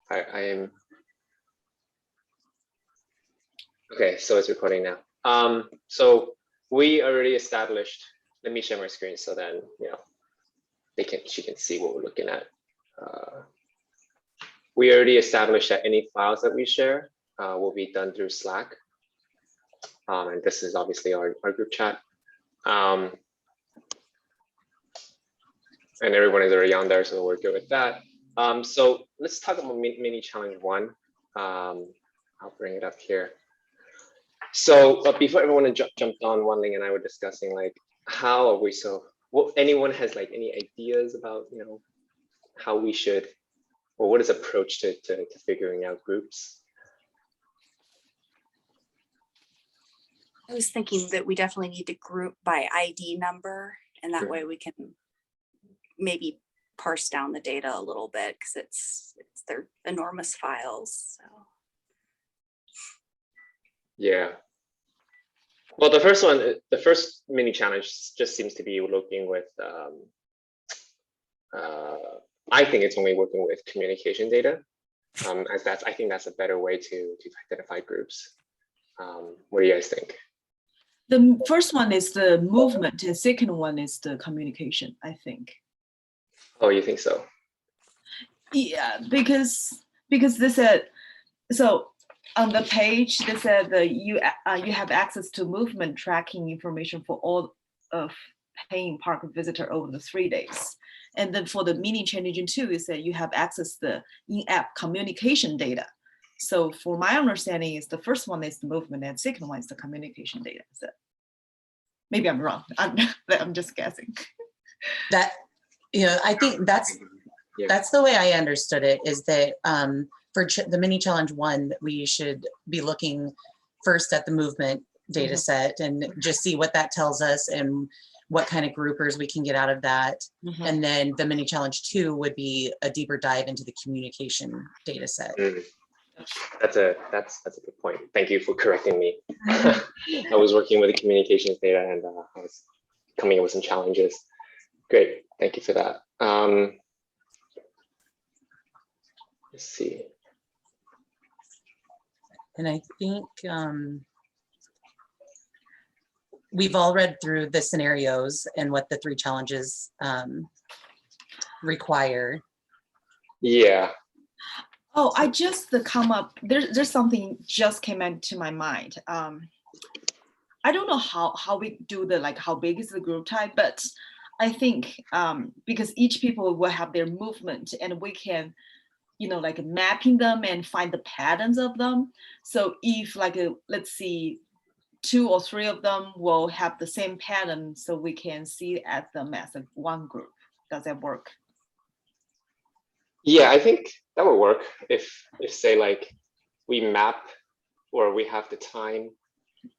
I am. Okay, so it's recording now. So we already established. Let me share my screen so then she can see what we're looking at. We already established that any files that we share will be done through Slack, and this is obviously our group chat. And everyone is already on there, so we're good with that. So let's talk about mini challenge 1. I'll bring it up here. So before everyone jumped on, Wanling and I were discussing like how are we anyone has like any ideas about how we should, or what is approach to figuring out groups? I was thinking that we definitely need to group by ID number, and that way we can maybe parse down the data a little bit because they're enormous files. So. Yeah. Well, the first mini challenge just seems to be looking with, I think it's only working with communication data, as I think that's a better way to identify groups. What do you guys think? The first one is the movement, and second one is the communication, I think. Oh, you think so? Yeah, because they said, so on the page, they said that you have access to movement tracking information for all of paying park visitor over the 3 days. And then for the mini challenge 2, is that you have access to the in-app communication data. So for my understanding is the first one is the movement and second one is the communication data. So maybe I'm wrong. I'm just guessing. That, I think that's the way I understood it, is that for the mini challenge 1, we should be looking first at the movement data set and just see what that tells us and what kind of groupers we can get out of that. And then the mini challenge 2 would be a deeper dive into the communication data set. That's a good point. Thank you for correcting me. I was working with the communications data and I was coming up with some challenges. Great, thank you for that. Let's see. And I think we've all read through the scenarios and what the 3 challenges require. Yeah. Oh, I just come up, there's something just came into my mind. I don't know how we do how big is the group type, but I think because each people will have their movement and we can, mapping them and find the patterns of them. So if let's see, 2 or 3 of them will have the same pattern, so we can see at them as one group. Does that work? Yeah, I think that would work if say we map, or we have the time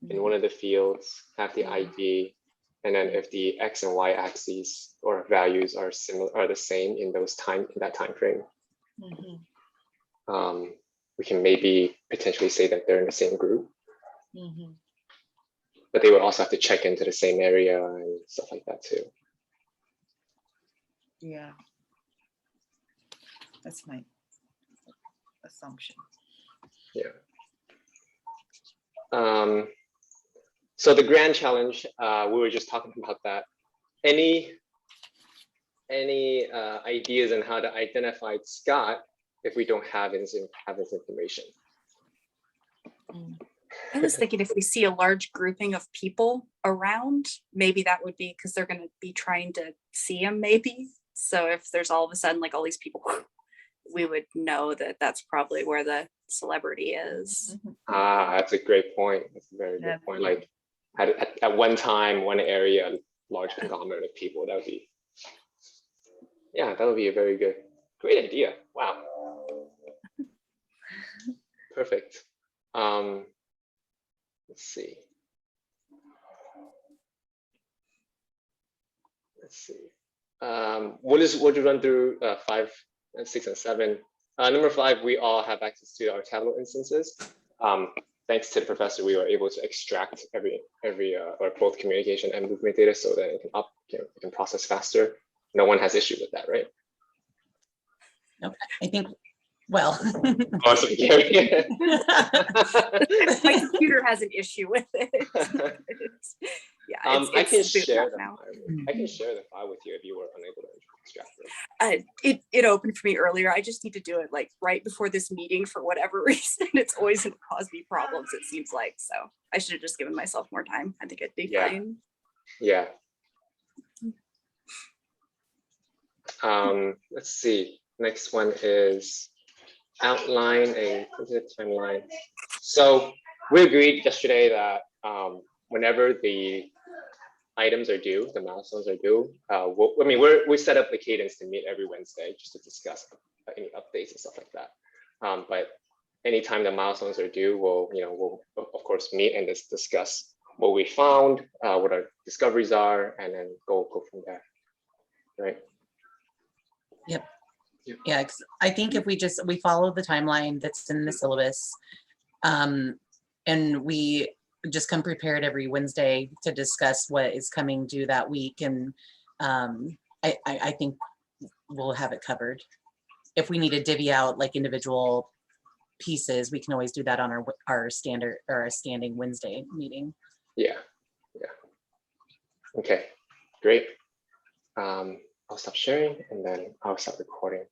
in one of the fields, have the ID, and then if the X and Y axes or values are the same in that time frame, we can maybe potentially say that they're in the same group. But they would also have to check into the same area and stuff like that too. Yeah. That's my assumption. Yeah. So the grand challenge, we were just talking about that. Any ideas on how to identify Scott if we don't have his information? I was thinking if we see a large grouping of people around, maybe that would be because they're going to be trying to see him maybe. So if there's all of a sudden all these people, we would know that that's probably where the celebrity is. That's a great point. That's a very good point. At one time, one area, a large conglomerate of people, that would be, that would be a great idea. Wow. Perfect. Let's see. We'll just run through 5 and 6 and 7. Number 5, we all have access to our Tableau instances. Thanks to the professor, we were able to extract every or both communication and movement data so that it can process faster. No one has issue with that, right? Nope. I think Well. Awesome, Keri. My computer has an issue with it. Yeah, I can it's booted share up the now. file. I can share the file with you if you were unable to extract it. It opened for me earlier. I just need to do it like right before this meeting for whatever reason. It's always going to cause me problems, it seems like. So I should have just given myself more time. I think it'd be fine. Yeah. Let's see. Next one is outline a timeline. So we agreed yesterday that whenever the items are due, the milestones are due. We set up the cadence to meet every Wednesday just to discuss any updates and stuff like that. But anytime the milestones are due, we'll of course meet and discuss what we found, what our discoveries are, and then go from there. Right. Yep. Yeah, I think if we follow the timeline that's in the syllabus, and we just come prepared every Wednesday to discuss what is coming due that week, and I think we'll have it covered. If we need to divvy out like individual pieces, we can always do that on our standard or our standing Wednesday meeting. Yeah. Okay, great. I'll stop sharing and then I'll start recording.